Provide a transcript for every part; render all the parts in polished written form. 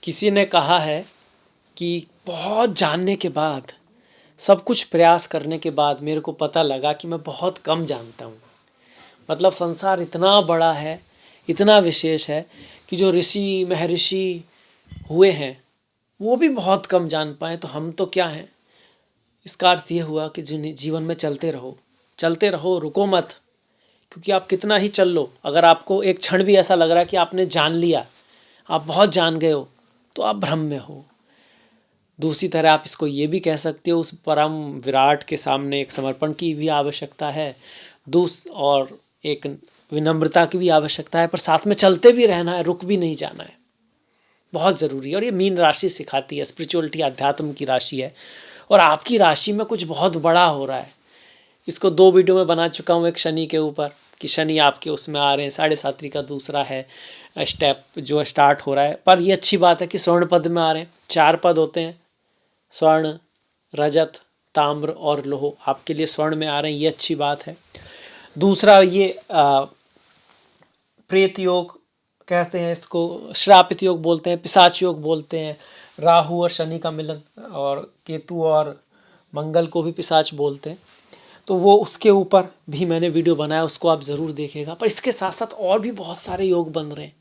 किसी ने कहा है कि बहुत जानने के बाद, सब कुछ प्रयास करने के बाद मेरे को पता लगा कि मैं बहुत कम जानता हूँ। मतलब संसार इतना बड़ा है, इतना विशेष है कि जो ऋषि महर्षि हुए हैं वो भी बहुत कम जान पाए, तो हम तो क्या हैं। इसका अर्थ ये हुआ कि जीवन में चलते रहो, रुको मत। क्योंकि आप कितना ही चल लो, अगर आपको एक क्षण भी ऐसा लग रहा है कि आपने जान लिया, आप बहुत जान गए हो, तो आप भ्रम में हो। दूसरी तरह आप इसको ये भी कह सकते हो, उस परम विराट के सामने एक समर्पण की भी आवश्यकता है, और एक विनम्रता की भी आवश्यकता है, पर साथ में चलते भी रहना है, रुक भी नहीं जाना है, बहुत ज़रूरी है। और ये मीन राशि सिखाती है, स्पिरिचुअलिटी अध्यात्म की राशि है, और आपकी राशि में कुछ बहुत बड़ा हो रहा है। इसको 2 वीडियो में बना चुका हूँ, एक शनि के ऊपर कि शनि आपके उसमें आ रहे हैं, 7.5 का दूसरा है स्टेप जो स्टार्ट हो रहा है। पर ये अच्छी बात है कि स्वर्ण पद में आ रहे हैं, 4 पद होते हैं, स्वर्ण, रजत, ताम्र और लोह। आपके लिए स्वर्ण में आ रहे हैं, ये अच्छी बात है। दूसरा ये प्रेत योग कहते हैं इसको, श्रापित योग बोलते हैं, पिशाच योग बोलते हैं, राहु और शनि का मिलन, और केतु और मंगल को भी पिशाच बोलते हैं। तो वो उसके ऊपर भी मैंने वीडियो बनाया, उसको आप ज़रूर देखिएगा। पर इसके साथ साथ और भी बहुत सारे योग बन रहे हैं,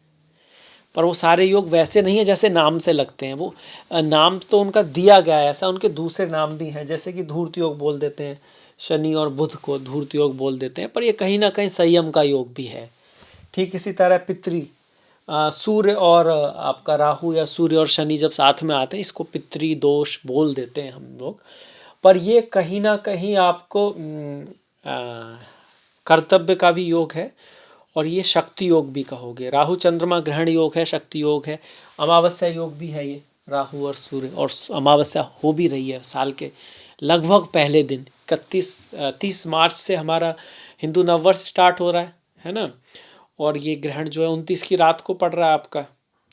पर वो सारे योग वैसे नहीं है जैसे नाम से लगते हैं। वो नाम तो उनका दिया गया है ऐसा, उनके दूसरे नाम भी हैं, जैसे कि धूर्त योग बोल देते हैं, शनि और बुध को धूर्त योग बोल देते हैं, पर ये कहीं ना कहीं संयम का योग भी है। ठीक इसी तरह पितृ, सूर्य और आपका राहु या सूर्य और शनि जब साथ में आते हैं, इसको पितृ दोष बोल देते हैं हम लोग। पर ये कहीं ना कहीं आपको कर्तव्य का भी योग है, और ये शक्ति योग भी कहोगे। राहु चंद्रमा ग्रहण योग है, शक्ति योग है, अमावस्या योग भी है ये, राहु और सूर्य। और अमावस्या हो भी रही है साल के लगभग पहले दिन, 30 मार्च से हमारा हिंदू नववर्ष स्टार्ट हो रहा है ना। और ये ग्रहण जो है 29 की रात को पड़ रहा है आपका,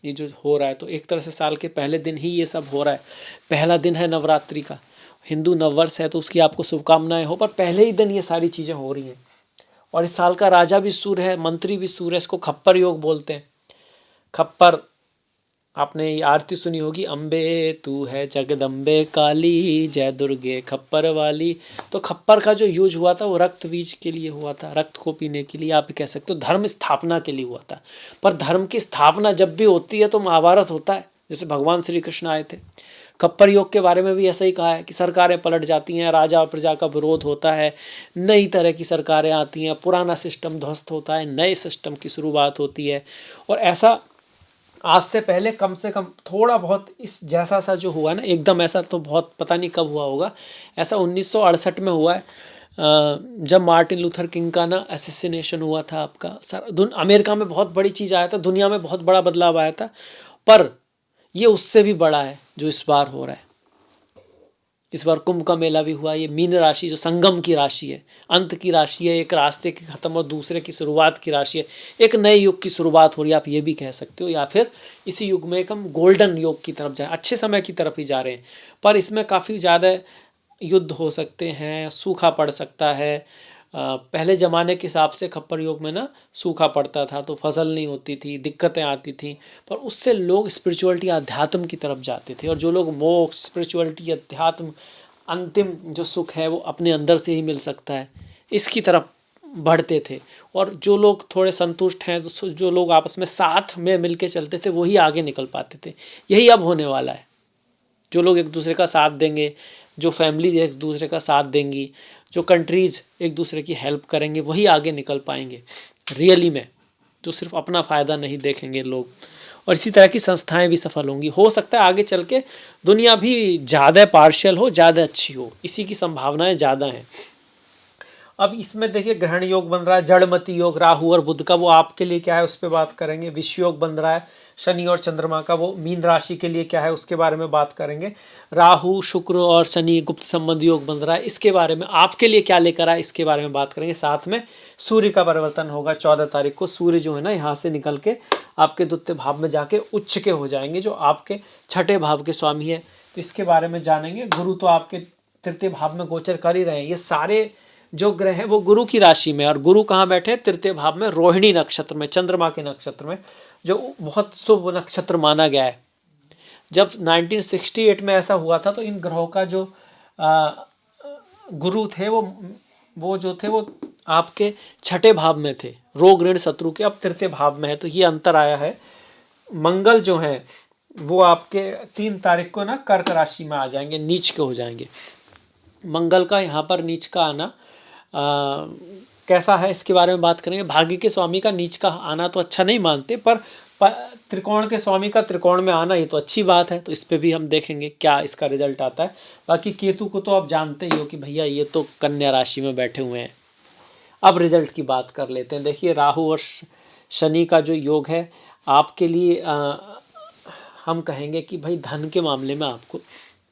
ये जो हो रहा है। तो एक तरह से साल के पहले दिन ही ये सब हो रहा है, पहला दिन है नवरात्रि का, हिंदू नववर्ष है, तो उसकी आपको शुभकामनाएं हो। पर पहले ही दिन ये सारी चीज़ें हो रही हैं। और इस साल का राजा भी सूर्य है, मंत्री भी सूर्य है, इसको खप्पर योग बोलते हैं। खप्पर, आपने ये आरती सुनी होगी, अम्बे तू है जगदम्बे काली, जय दुर्गे खप्पर वाली। तो खप्पर का जो यूज हुआ था वो रक्त बीज के लिए हुआ था, रक्त को पीने के लिए आप कह सकते हो, धर्म स्थापना के लिए हुआ था। पर धर्म की स्थापना जब भी होती है तो महाभारत होता है, जैसे भगवान श्री कृष्ण आए थे। खप्पर योग के बारे में भी ऐसा ही कहा है कि सरकारें पलट जाती हैं, राजा और प्रजा का विरोध होता है, नई तरह की सरकारें आती हैं, पुराना सिस्टम ध्वस्त होता है, नए सिस्टम की शुरुआत होती है। और ऐसा आज से पहले कम से कम थोड़ा बहुत इस जैसा सा जो हुआ ना, एकदम ऐसा तो बहुत पता नहीं कब हुआ होगा, ऐसा 1968 में हुआ है, जब मार्टिन लूथर किंग का ना असैसिनेशन हुआ था आपका। अमेरिका में बहुत बड़ी चीज़ आया था, दुनिया में बहुत बड़ा बदलाव आया था। पर ये उससे भी बड़ा है जो इस बार हो रहा है। इस बार कुंभ का मेला भी हुआ। ये मीन राशि जो संगम की राशि है, अंत की राशि है, एक रास्ते की खत्म और दूसरे की शुरुआत की राशि है, एक नए युग की शुरुआत हो रही है, आप ये भी कह सकते हो। या फिर इसी युग में एक हम गोल्डन युग की तरफ जा, अच्छे समय की तरफ ही जा रहे हैं। पर इसमें काफ़ी ज़्यादा युद्ध हो सकते हैं, सूखा पड़ सकता है। पहले ज़माने के हिसाब से खप्पर योग में ना सूखा पड़ता था तो फसल नहीं होती थी, दिक्कतें आती थी, पर उससे लोग स्पिरिचुअलिटी अध्यात्म की तरफ जाते थे। और जो लोग मोक्ष, स्पिरिचुअलिटी, अध्यात्म, अंतिम जो सुख है वो अपने अंदर से ही मिल सकता है, इसकी तरफ बढ़ते थे। और जो लोग थोड़े संतुष्ट हैं, जो लोग आपस में साथ में मिल के चलते थे, वही आगे निकल पाते थे। यही अब होने वाला है। जो लोग एक दूसरे का साथ देंगे, जो फैमिलीज एक दूसरे का साथ देंगी, जो कंट्रीज़ एक दूसरे की हेल्प करेंगे, वही आगे निकल पाएंगे रियली में, जो सिर्फ अपना फ़ायदा नहीं देखेंगे लोग। और इसी तरह की संस्थाएं भी सफल होंगी। हो सकता है आगे चल के दुनिया भी ज़्यादा पार्शियल हो, ज़्यादा अच्छी हो, इसी की संभावनाएं ज़्यादा हैं। अब इसमें देखिए ग्रहण योग बन रहा है, जड़मती योग राहु और बुध का, वो आपके लिए क्या है उस पर बात करेंगे। विष योग बन रहा है शनि और चंद्रमा का, वो मीन राशि के लिए क्या है उसके बारे में बात करेंगे। राहु, शुक्र और शनि गुप्त संबंध योग बन रहा है, इसके बारे में आपके लिए क्या लेकर आए इसके बारे में बात करेंगे। साथ में सूर्य का परिवर्तन होगा 14 तारीख को। सूर्य जो है ना यहाँ से निकल के आपके द्वितीय भाव में जाके उच्च के हो जाएंगे, जो आपके छठे भाव के स्वामी है, तो इसके बारे में जानेंगे। गुरु तो आपके तृतीय भाव में गोचर कर ही रहे हैं। ये सारे जो ग्रह हैं वो गुरु की राशि में, और गुरु कहाँ बैठे, तृतीय भाव में, रोहिणी नक्षत्र में, चंद्रमा के नक्षत्र में, जो बहुत शुभ नक्षत्र माना गया है। जब 1968 में ऐसा हुआ था तो इन ग्रहों का जो गुरु थे वो जो थे वो आपके छठे भाव में थे, रोग ऋण शत्रु के, अब तृतीय भाव में है। तो ये अंतर आया है। मंगल जो है वो आपके 3 तारीख को ना कर्क राशि में आ जाएंगे, नीच के हो जाएंगे। मंगल का यहाँ पर नीच का आना कैसा है इसके बारे में बात करेंगे। भाग्य के स्वामी का नीच का आना तो अच्छा नहीं मानते, पर त्रिकोण के स्वामी का त्रिकोण में आना ये तो अच्छी बात है। तो इस पे भी हम देखेंगे क्या इसका रिजल्ट आता है। बाकी केतु को तो आप जानते ही हो कि भैया ये तो कन्या राशि में बैठे हुए हैं। अब रिजल्ट की बात कर लेते हैं। देखिए राहु और शनि का जो योग है आपके लिए हम कहेंगे कि भाई धन के मामले में आपको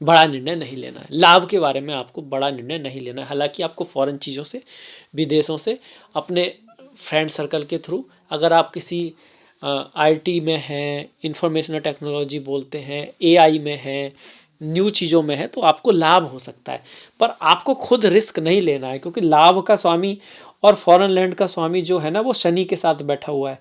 बड़ा निर्णय नहीं लेना है, लाभ के बारे में आपको बड़ा निर्णय नहीं लेना है। हालांकि आपको फॉरेन चीज़ों से, विदेशों से, अपने फ्रेंड सर्कल के थ्रू, अगर आप किसी आईटी में हैं, इंफॉर्मेशन टेक्नोलॉजी बोलते हैं, एआई में हैं, न्यू चीज़ों में है, तो आपको लाभ हो सकता है। पर आपको खुद रिस्क नहीं लेना है, क्योंकि लाभ का स्वामी और फॉरेन लैंड का स्वामी जो है ना वो शनि के साथ बैठा हुआ है।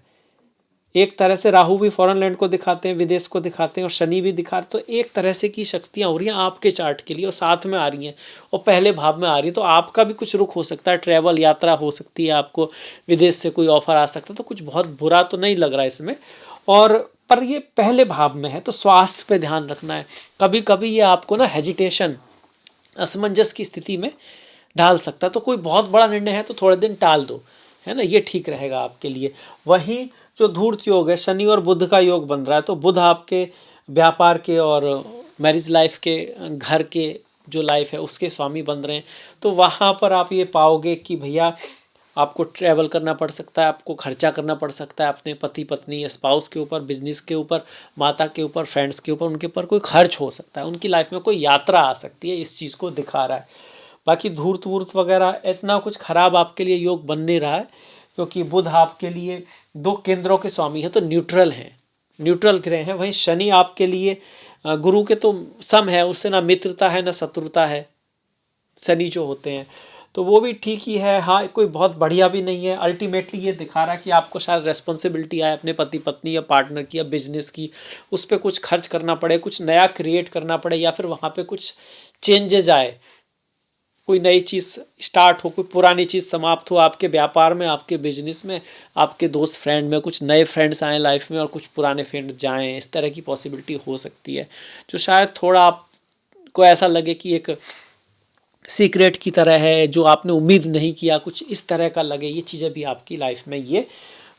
एक तरह से राहु भी फॉरेन लैंड को दिखाते हैं, विदेश को दिखाते हैं, और शनि भी दिखाते हैं। तो एक तरह से की शक्तियाँ हो रही हैं आपके चार्ट के लिए और साथ में आ रही हैं और पहले भाव में आ रही है। तो आपका भी कुछ रुख हो सकता है, ट्रैवल यात्रा हो सकती है, आपको विदेश से कोई ऑफर आ सकता है। तो कुछ बहुत बुरा तो नहीं लग रहा है इसमें। और पर ये पहले भाव में है तो स्वास्थ्य पे ध्यान रखना है। कभी कभी ये आपको ना हेजिटेशन, असमंजस की स्थिति में डाल सकता है। तो कोई बहुत बड़ा निर्णय है तो थोड़े दिन टाल दो, है ना, ये ठीक रहेगा आपके लिए। वहीं जो धूर्त योग है, शनि और बुध का योग बन रहा है, तो बुध आपके व्यापार के और मैरिज लाइफ के, घर के जो लाइफ है उसके स्वामी बन रहे हैं। तो वहाँ पर आप ये पाओगे कि भैया आपको ट्रैवल करना पड़ सकता है, आपको खर्चा करना पड़ सकता है अपने पति पत्नी या स्पाउस के ऊपर, बिजनेस के ऊपर, माता के ऊपर, फ्रेंड्स के ऊपर, उनके ऊपर कोई खर्च हो सकता है, उनकी लाइफ में कोई यात्रा आ सकती है। इस चीज़ को दिखा रहा है। बाकी धूर्त वूर्त वगैरह इतना कुछ खराब आपके लिए योग बन नहीं रहा है, क्योंकि बुध आपके लिए 2 केंद्रों के स्वामी है, तो न्यूट्रल हैं, न्यूट्रल ग्रह हैं। वहीं शनि आपके लिए गुरु के तो सम है, उससे ना मित्रता है ना शत्रुता है शनि जो होते हैं, तो वो भी ठीक ही है। हाँ, कोई बहुत बढ़िया भी नहीं है। अल्टीमेटली ये दिखा रहा है कि आपको शायद रेस्पॉन्सिबिलिटी आए अपने पति पत्नी या पार्टनर की या बिजनेस की, उस पर कुछ खर्च करना पड़े, कुछ नया क्रिएट करना पड़े, या फिर वहाँ पे कुछ चेंजेज आए, कोई नई चीज़ स्टार्ट हो, कोई पुरानी चीज़ समाप्त हो, आपके व्यापार में, आपके बिजनेस में, आपके दोस्त फ्रेंड में कुछ नए फ्रेंड्स आए लाइफ में और कुछ पुराने फ्रेंड जाएं। इस तरह की पॉसिबिलिटी हो सकती है, जो शायद थोड़ा आपको ऐसा लगे कि एक सीक्रेट की तरह है, जो आपने उम्मीद नहीं किया, कुछ इस तरह का लगे। ये चीज़ें भी आपकी लाइफ में ये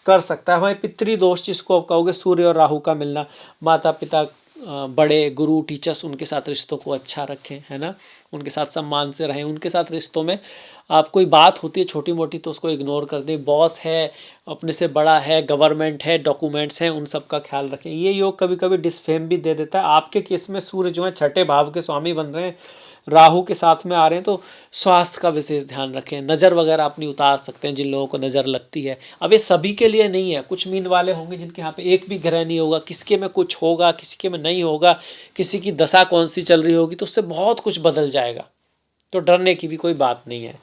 कर सकता है। हमारे पितृदोष जिसको आप कहोगे, सूर्य और राहु का मिलना, माता पिता, बड़े गुरु, टीचर्स, उनके साथ रिश्तों को अच्छा रखें, है ना, उनके साथ सम्मान से रहें। उनके साथ रिश्तों में आप कोई बात होती है छोटी मोटी तो उसको इग्नोर कर दें। बॉस है, अपने से बड़ा है, गवर्नमेंट है, डॉक्यूमेंट्स हैं, उन सब का ख्याल रखें। ये योग कभी कभी डिसफेम भी दे देता है। आपके केस में सूर्य जो है छठे भाव के स्वामी बन रहे हैं, राहु के साथ में आ रहे हैं, तो स्वास्थ्य का विशेष ध्यान रखें। नज़र वगैरह अपनी उतार सकते हैं जिन लोगों को नज़र लगती है। अब ये सभी के लिए नहीं है, कुछ मीन वाले होंगे जिनके यहाँ पे एक भी ग्रह नहीं होगा, किसके में कुछ होगा, किसी के में नहीं होगा, किसी की दशा कौन सी चल रही होगी, तो उससे बहुत कुछ बदल जाएगा। तो डरने की भी कोई बात नहीं है,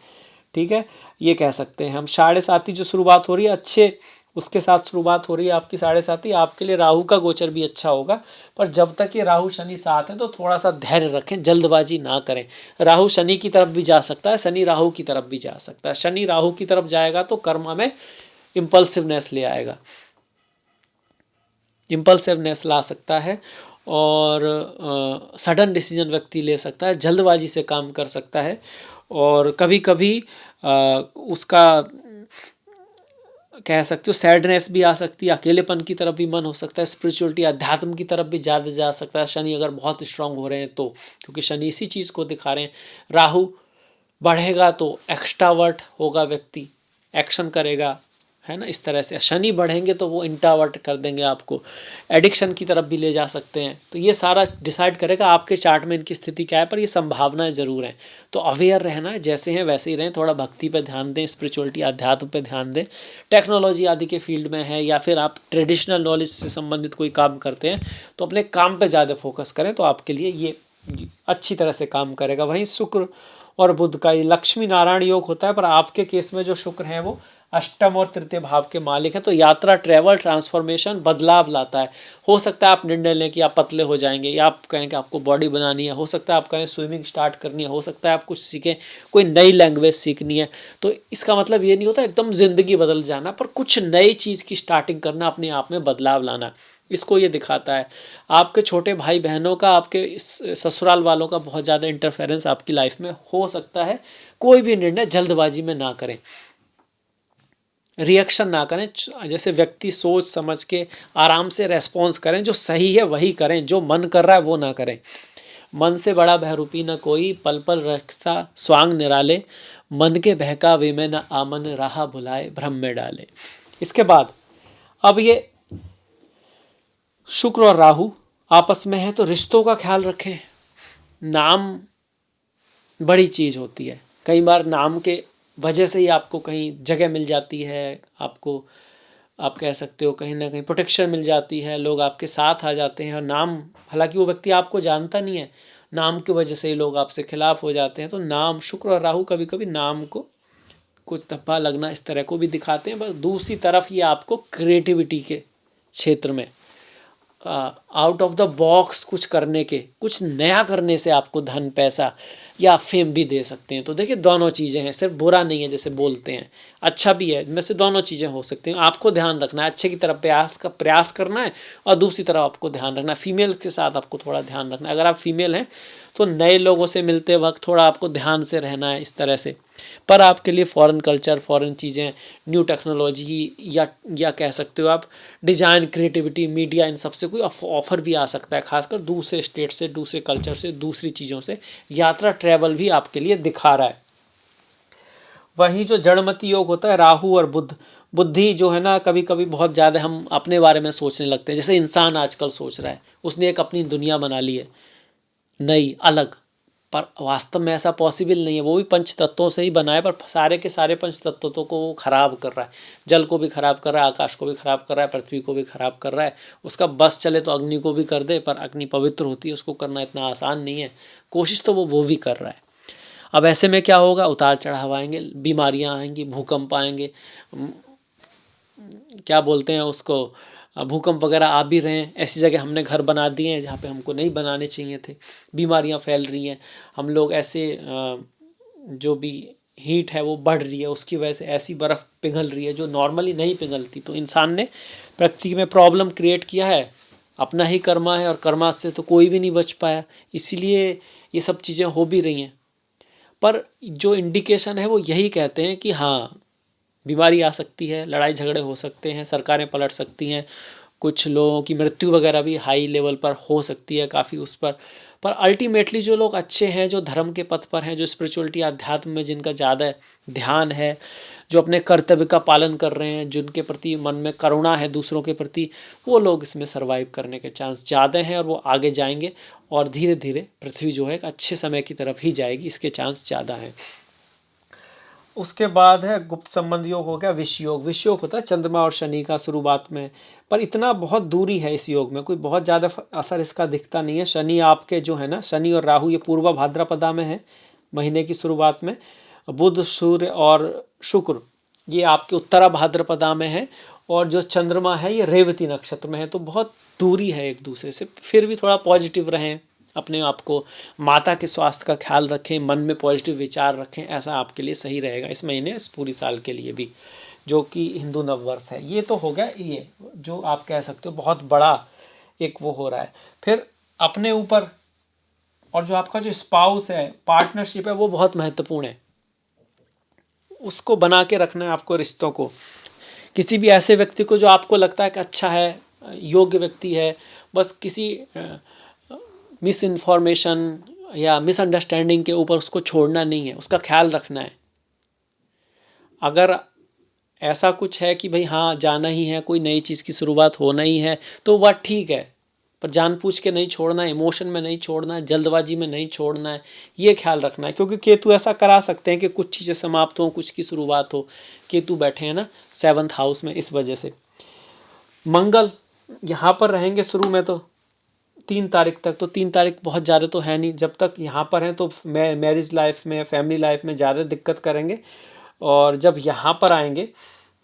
ठीक है। ये कह सकते हैं हम। 7.5 जो शुरुआत हो रही है अच्छे उसके साथ शुरुआत हो रही है आपकी 7.5। आपके लिए राहु का गोचर भी अच्छा होगा, पर जब तक ये राहु शनि साथ हैं तो थोड़ा सा धैर्य रखें, जल्दबाजी ना करें। राहु शनि की तरफ भी जा सकता है, शनि राहु की तरफ भी जा सकता है। शनि राहु की तरफ जाएगा तो कर्म में इम्पल्सिवनेस ले आएगा, इम्पल्सिवनेस ला सकता है, और सडन डिसीजन व्यक्ति ले सकता है, जल्दबाजी से काम कर सकता है, और कभी कभी उसका कह सकते हो सैडनेस भी आ सकती है, अकेलेपन की तरफ भी मन हो सकता है, स्पिरिचुअलिटी, अध्यात्म की तरफ भी ज़्यादा जा सकता है शनि अगर बहुत स्ट्रांग हो रहे हैं तो, क्योंकि शनि इसी चीज़ को दिखा रहे हैं। राहु बढ़ेगा तो एक्स्ट्रावर्ट होगा व्यक्ति, एक्शन करेगा, है ना, इस तरह से। शनि बढ़ेंगे तो वो इंट्रावर्ट कर देंगे आपको, एडिक्शन की तरफ भी ले जा सकते हैं। तो ये सारा डिसाइड करेगा आपके चार्ट में इनकी स्थिति क्या है, पर ये संभावनाएं ज़रूर हैं। तो अवेयर रहना है, जैसे हैं वैसे ही रहें। थोड़ा भक्ति पे ध्यान दें, स्पिरिचुअलिटी, अध्यात्म पे ध्यान दें। टेक्नोलॉजी आदि के फील्ड में है या फिर आप ट्रेडिशनल नॉलेज से संबंधित कोई काम करते हैं तो अपने काम पर ज़्यादा फोकस करें, तो आपके लिए ये अच्छी तरह से काम करेगा। वहीं शुक्र और बुध का ये लक्ष्मी नारायण योग होता है, पर आपके केस में जो शुक्र है वो अष्टम और तृतीय भाव के मालिक हैं। तो यात्रा, ट्रैवल, ट्रांसफॉर्मेशन, बदलाव लाता है। हो सकता है आप निर्णय लें कि आप पतले हो जाएंगे, या आप कहें कि आपको बॉडी बनानी है, हो सकता है आप कहें स्विमिंग स्टार्ट करनी है, हो सकता है आप कुछ सीखें, कोई नई लैंग्वेज सीखनी है। तो इसका मतलब ये नहीं होता एकदम ज़िंदगी बदल जाना, पर कुछ नई चीज़ की स्टार्टिंग करना, अपने आप में बदलाव लाना, इसको ये दिखाता है। आपके छोटे भाई बहनों का, आपके ससुराल वालों का बहुत ज़्यादा इंटरफेरेंस आपकी लाइफ में हो सकता है। कोई भी निर्णय जल्दबाजी में ना करें, रिएक्शन ना करें। जैसे व्यक्ति सोच समझ के आराम से रेस्पॉन्स करें, जो सही है वही करें, जो मन कर रहा है वो ना करें। मन से बड़ा बहरूपी न कोई, पल पल रक्षा स्वांग निराले, मन के बहकावे में न आमन, राह भुलाए भ्रम में डाले। इसके बाद अब ये शुक्र और राहु आपस में है, तो रिश्तों का ख्याल रखें। नाम बड़ी चीज़ होती है, कई बार नाम के वजह से ही आपको कहीं जगह मिल जाती है, आपको, आप कह सकते हो कहीं ना कहीं प्रोटेक्शन मिल जाती है, लोग आपके साथ आ जाते हैं। और नाम, हालांकि वो व्यक्ति आपको जानता नहीं है, नाम की वजह से ही लोग आपसे खिलाफ हो जाते हैं। तो नाम, शुक्र और राहु कभी कभी नाम को कुछ धब्बा लगना इस तरह को भी दिखाते हैं। बस दूसरी तरफ ये आपको क्रिएटिविटी के क्षेत्र में आउट ऑफ द बॉक्स कुछ करने के, कुछ नया करने से आपको धन, पैसा या फेम भी दे सकते हैं। तो देखिए दोनों चीज़ें हैं, सिर्फ बुरा नहीं है जैसे बोलते हैं, अच्छा भी है, इनमें से दोनों चीज़ें हो सकती हैं। आपको ध्यान रखना है, अच्छे की तरफ प्रयास करना है, और दूसरी तरफ आपको ध्यान रखना है, फीमेल के साथ आपको थोड़ा ध्यान रखना है। अगर आप फीमेल हैं तो नए लोगों से मिलते वक्त थोड़ा आपको ध्यान से रहना है इस तरह से। पर आपके लिए फॉरेन कल्चर, फॉरेन चीज़ें, न्यू टेक्नोलॉजी, या कह सकते हो आप डिज़ाइन, क्रिएटिविटी, मीडिया, इन सब से कोई ऑफ़र भी आ सकता है, खासकर दूसरे स्टेट से, दूसरे कल्चर से, दूसरी चीज़ों से यात्रा, ट्रैवल भी आपके लिए दिखा रहा है। वही जो जड़मती योग होता है, राहु और बुध, बुद्धि जो है ना, कभी कभी बहुत ज़्यादा हम अपने बारे में सोचने लगते हैं। जैसे इंसान आजकल सोच रहा है, उसने एक अपनी दुनिया बना ली है नई, अलग, पर वास्तव में ऐसा पॉसिबल नहीं है। वो भी पंच तत्वों से ही बना है, पर सारे के सारे पंच तत्वों को वो खराब कर रहा है। जल को भी खराब कर रहा है, आकाश को भी खराब कर रहा है, पृथ्वी को भी खराब कर रहा है। उसका बस चले तो अग्नि को भी कर दे, पर अग्नि पवित्र होती है, उसको करना इतना आसान नहीं है। कोशिश तो वो भी कर रहा है। अब ऐसे में क्या होगा, उतार चढ़ाव आएंगे, बीमारियां आएंगी, भूकंप आएंगे, क्या बोलते हैं उसको, भूकंप वगैरह आ भी रहे हैं। ऐसी जगह हमने घर बना दिए हैं जहाँ पे हमको नहीं बनाने चाहिए थे। बीमारियां फैल रही हैं, हम लोग ऐसे जो भी हीट है वो बढ़ रही है, उसकी वजह से ऐसी बर्फ़ पिघल रही है जो नॉर्मली नहीं पिघलती। तो इंसान ने प्रकृति में प्रॉब्लम क्रिएट किया है, अपना ही कर्मा है, और कर्मा से तो कोई भी नहीं बच पाया, इसीलिए ये सब चीज़ें हो भी रही हैं। पर जो इंडिकेशन है वो यही कहते हैं कि हाँ, बीमारी आ सकती है, लड़ाई झगड़े हो सकते हैं, सरकारें पलट सकती हैं, कुछ लोगों की मृत्यु वगैरह भी हाई लेवल पर हो सकती है काफ़ी उस पर अल्टीमेटली जो लोग अच्छे हैं, जो धर्म के पथ पर हैं, जो स्पिरिचुअलिटी, आध्यात्म में जिनका ज़्यादा ध्यान है, जो अपने कर्तव्य का पालन कर रहे हैं, जिनके प्रति मन में करुणा है दूसरों के प्रति, वो लोग इसमें सर्वाइव करने के चांस ज़्यादा हैं, और वो आगे जाएंगे, और धीरे धीरे पृथ्वी जो है एक अच्छे समय की तरफ ही जाएगी, इसके चांस ज़्यादा हैं। उसके बाद है गुप्त संबंध योग हो गया, विष योग। विष योग होता है चंद्रमा और शनि का शुरुआत में, पर इतना बहुत दूरी है इस योग में, कोई बहुत ज़्यादा असर इसका दिखता नहीं है। शनि आपके जो है ना, शनि और राहु ये पूर्वा भाद्रपदा में है महीने की शुरुआत में। बुध, सूर्य और शुक्र ये आपके उत्तरा भाद्रपदा में है, और जो चंद्रमा है ये रेवती नक्षत्र में है। तो बहुत दूरी है एक दूसरे से। फिर भी थोड़ा पॉजिटिव रहें, अपने आप को, माता के स्वास्थ्य का ख्याल रखें, मन में पॉजिटिव विचार रखें, ऐसा आपके लिए सही रहेगा इस महीने, इस पूरी साल के लिए भी, जो कि हिंदू नववर्ष है। ये तो हो गया, ये जो आप कह सकते हो बहुत बड़ा एक वो हो रहा है। फिर अपने ऊपर, और जो आपका जो स्पाउस है, पार्टनरशिप है, वो बहुत महत्वपूर्ण है। उसको बना के रखना है आपको, रिश्तों को। किसी भी ऐसे व्यक्ति को जो आपको लगता है कि अच्छा है, योग्य व्यक्ति है, बस किसी मिस इन्फॉर्मेशन या मिसअंडरस्टैंडिंग के ऊपर उसको छोड़ना नहीं है, उसका ख्याल रखना है। अगर ऐसा कुछ है कि भाई हाँ जाना ही है, कोई नई चीज़ की शुरुआत होना ही है, तो वह ठीक है, पर जानबूझ के नहीं छोड़ना है, इमोशन में नहीं छोड़ना है, जल्दबाजी में नहीं छोड़ना है, ये ख्याल रखना है। क्योंकि केतु ऐसा करा सकते हैं कि कुछ चीज़ें समाप्त हो, कुछ की शुरुआत हो। केतु बैठे हैं ना 7th हाउस में, इस वजह से। मंगल यहाँ पर रहेंगे शुरू में तो 3 तारीख तक, तो 3 तारीख बहुत ज़्यादा तो है नहीं, जब तक यहाँ पर हैं तो मैरिज लाइफ में, फैमिली लाइफ में ज़्यादा दिक्कत करेंगे। और जब यहाँ पर आएंगे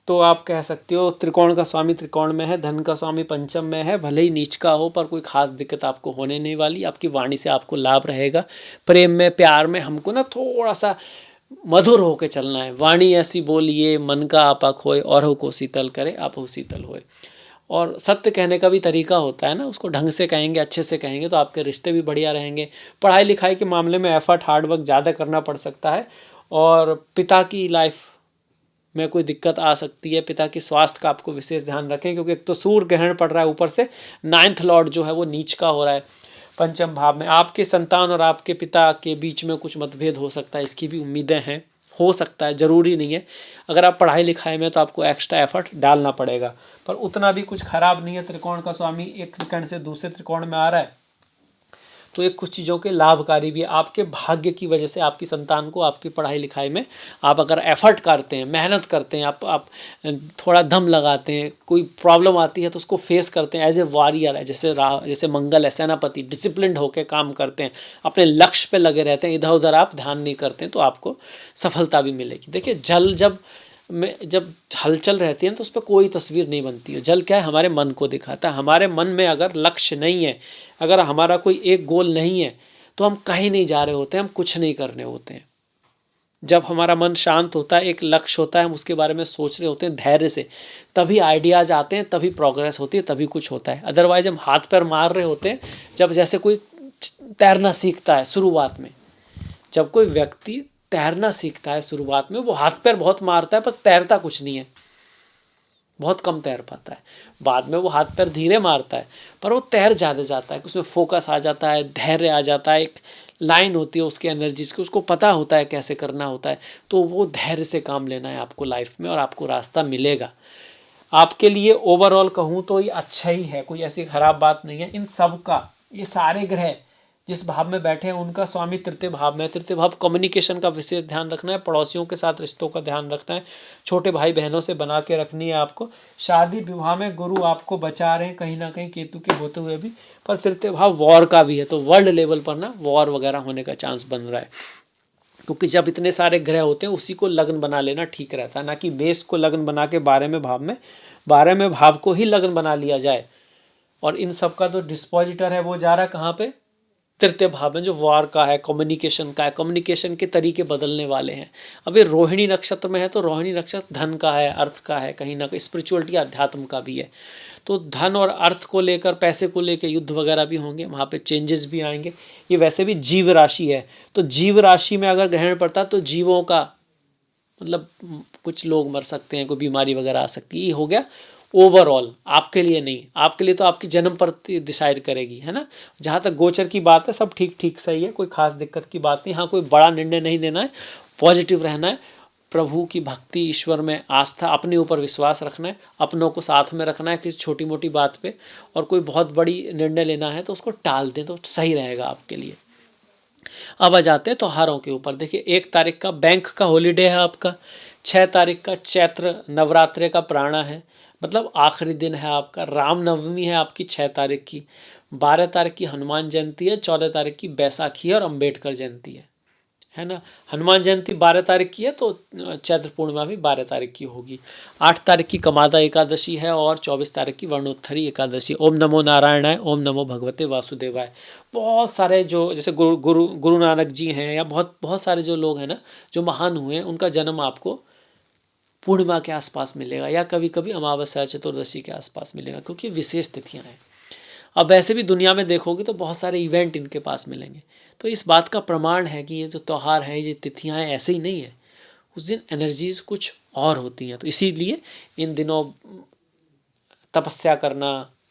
तो आप कह सकते हो त्रिकोण का स्वामी त्रिकोण में है, धन का स्वामी पंचम में है, भले ही नीच का हो पर कोई खास दिक्कत आपको होने नहीं वाली, आपकी वाणी से आपको लाभ रहेगा। प्रेम में प्यार में हमको ना थोड़ा सा मधुर होके चलना है। वाणी ऐसी बोलिए मन का आपा खोए, और को शीतल करे आपो शीतल होए। और सत्य कहने का भी तरीका होता है ना, उसको ढंग से कहेंगे, अच्छे से कहेंगे तो आपके रिश्ते भी बढ़िया रहेंगे। पढ़ाई लिखाई के मामले में एफर्ट हार्ड वर्क ज़्यादा करना पड़ सकता है, और पिता की लाइफ में कोई दिक्कत आ सकती है। पिता की स्वास्थ्य का आपको विशेष ध्यान रखें, क्योंकि एक तो सूर्य ग्रहण पड़ रहा है, ऊपर से 9th लॉर्ड जो है वो नीच का हो रहा है पंचम भाव में। आपके संतान और आपके पिता के बीच में कुछ मतभेद हो सकता है, इसकी भी उम्मीदें हैं, हो सकता है, ज़रूरी नहीं है। अगर आप पढ़ाई लिखाई में तो आपको एक्स्ट्रा एफर्ट डालना पड़ेगा, पर उतना भी कुछ खराब नहीं है। त्रिकोण का स्वामी एक त्रिकोण से दूसरे त्रिकोण में आ रहा है, तो ये कुछ चीज़ों के लाभकारी भी है। आपके भाग्य की वजह से आपकी संतान को आपकी पढ़ाई लिखाई में आप अगर एफर्ट करते हैं, मेहनत करते हैं, आप थोड़ा दम लगाते हैं, कोई प्रॉब्लम आती है तो उसको फेस करते हैं एज ए वॉरियर है, जैसे मंगल है सेनापति, डिसिप्लिन्ड होकर काम करते हैं, अपने लक्ष्य पे लगे रहते हैं, इधर उधर आप ध्यान नहीं करते हैं, तो आपको सफलता भी मिलेगी। देखिए जल जब हलचल रहती है ना तो उस पर कोई तस्वीर नहीं बनती है। जल क्या है, हमारे मन को दिखाता है। हमारे मन में अगर लक्ष्य नहीं है, अगर हमारा कोई एक गोल नहीं है, तो हम कहीं नहीं जा रहे होते हैं, हम कुछ नहीं करने होते हैं। जब हमारा मन शांत होता है, एक लक्ष्य होता है, हम उसके बारे में सोच रहे होते हैं धैर्य से, तभी आइडियाज़ आते हैं, तभी प्रोग्रेस होती है, तभी कुछ होता है। अदरवाइज हम हाथ पैर मार रहे होते हैं। जब जैसे कोई तैरना सीखता है शुरुआत में, जब कोई व्यक्ति तैरना सीखता है शुरुआत में, वो हाथ पैर बहुत मारता है पर तैरता कुछ नहीं है, बहुत कम तैर पाता है। बाद में वो हाथ पैर धीरे मारता है पर वो तैर ज़्यादा जाता है, उसमें फोकस आ जाता है, धैर्य आ जाता है, एक लाइन होती है उसके एनर्जीज की, उसको पता होता है कैसे करना होता है। तो वो धैर्य से काम लेना है आपको लाइफ में, और आपको रास्ता मिलेगा। आपके लिए ओवरऑल कहूँ तो ये अच्छा ही है, कोई ऐसी खराब बात नहीं है। इन सब का, ये सारे ग्रह जिस भाव में बैठे हैं उनका स्वामी तृतीय भाव में। तृतीय भाव कम्युनिकेशन का विशेष ध्यान रखना है, पड़ोसियों के साथ रिश्तों का ध्यान रखना है, छोटे भाई बहनों से बना के रखनी है आपको। शादी विवाह में गुरु आपको बचा रहे हैं कहीं ना कहीं केतु के होते हुए भी, पर तृतीय भाव वॉर का भी है, तो वर्ल्ड लेवल पर ना वॉर वगैरह होने का चांस बन रहा है। क्योंकि जब इतने सारे ग्रह होते हैं उसी को लग्न बना लेना ठीक रहता है, ना कि मेष को लग्न बना के 12वें भाव को ही लग्न बना लिया जाए। और इन सब का जो डिस्पोजिटर है वो जा रहा है कहाँ पे, तृतीय भाव में, जो वार का है, कम्युनिकेशन का है। कम्युनिकेशन के तरीके बदलने वाले हैं। अभी रोहिणी नक्षत्र में है तो रोहिणी नक्षत्र धन का है, अर्थ का है, कहीं ना कहीं स्पिरिचुअलिटी अध्यात्म का भी है। तो धन और अर्थ को लेकर, पैसे को लेकर युद्ध वगैरह भी होंगे, वहाँ पे चेंजेस भी आएंगे। ये वैसे भी जीव राशि है, तो जीव राशि में अगर ग्रहण पड़ता तो जीवों का मतलब कुछ लोग मर सकते हैं, कोई बीमारी वगैरह आ सकती है। ये हो गया ओवरऑल, आपके लिए नहीं, आपके लिए तो आपकी जन्म पर डिसाइड करेगी, है ना। जहाँ तक गोचर की बात है सब ठीक ठीक सही है, कोई खास दिक्कत की बात नहीं। हाँ, कोई बड़ा निर्णय नहीं लेना है, पॉजिटिव रहना है, प्रभु की भक्ति, ईश्वर में आस्था, अपने ऊपर विश्वास रखना है, अपनों को साथ में रखना है किसी छोटी मोटी बात पे। और कोई बहुत बड़ी निर्णय लेना है तो उसको टाल दें तो सही रहेगा आपके लिए। अब आ जाते हैं त्योहारों के ऊपर। देखिए 1 तारीख का बैंक का हॉलीडे है आपका, 6 तारीख का चैत्र नवरात्रे का प्राणा है, मतलब आखिरी दिन है आपका। रामनवमी है आपकी 6 तारीख की, 12 तारीख की हनुमान जयंती है, 14 तारीख की बैसाखी है और अम्बेडकर जयंती है ना। हनुमान जयंती 12 तारीख की है तो चैत्र पूर्णिमा भी 12 तारीख की होगी। 8 तारीख की कमादा एकादशी है और 24 तारीख की वर्णोत्थरी एकादशी। ओम नमो नारायणाय, ओम नमो भगवते वासुदेवाय। बहुत सारे जो जैसे गुरु नानक जी हैं, या बहुत बहुत सारे जो लोग हैं ना जो महान हुए हैं, उनका जन्म आपको पूर्णिमा के आसपास मिलेगा, या कभी कभी अमावस्या चतुर्दशी के आसपास मिलेगा, क्योंकि विशेष तिथियाँ हैं। अब वैसे भी दुनिया में देखोगे तो बहुत सारे इवेंट इनके पास मिलेंगे। तो इस बात का प्रमाण है कि ये जो त्यौहार हैं, ये तिथियाँ हैं, ऐसे ही नहीं है, उस दिन एनर्जीज कुछ और होती हैं। तो इसीलिए इन दिनों तपस्या करना,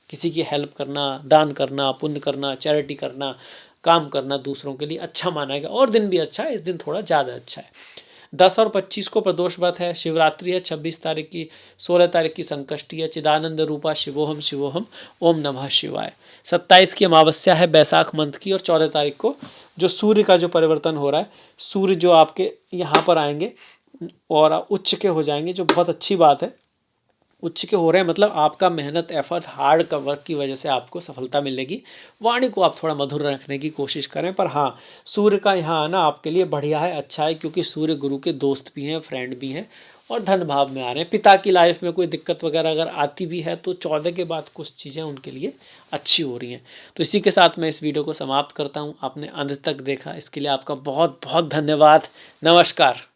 किसी की हेल्प करना, दान करना, पुण्य करना, चैरिटी करना, काम करना दूसरों के लिए अच्छा माना गया। और दिन भी अच्छा है, इस दिन थोड़ा ज़्यादा अच्छा है। 10 और 25 को प्रदोष व्रत है, शिवरात्रि है 26 तारीख की, 16 तारीख की संकष्टी है, चिदानंद रूपा शिवोहम शिवोहम, ओम नमः शिवाय। 27 की अमावस्या है बैसाख मंथ की, और 14 तारीख को जो सूर्य का जो परिवर्तन हो रहा है, सूर्य जो आपके यहाँ पर आएंगे और उच्च के हो जाएंगे, जो बहुत अच्छी बात है। उच्च के हो रहे हैं मतलब आपका मेहनत, एफर्ट, हार्ड का वर्क की वजह से आपको सफलता मिलेगी। वाणी को आप थोड़ा मधुर रखने की कोशिश करें, पर हाँ, सूर्य का यहाँ आना आपके लिए बढ़िया है, अच्छा है, क्योंकि सूर्य गुरु के दोस्त भी हैं, फ्रेंड भी हैं, और धन भाव में आ रहे हैं। पिता की लाइफ में कोई दिक्कत वगैरह अगर आती भी है तो 14 के बाद कुछ चीज़ें उनके लिए अच्छी हो रही हैं। तो इसी के साथ मैं इस वीडियो को समाप्त करता हूँ। आपने अंत तक देखा इसके लिए आपका बहुत बहुत धन्यवाद। नमस्कार।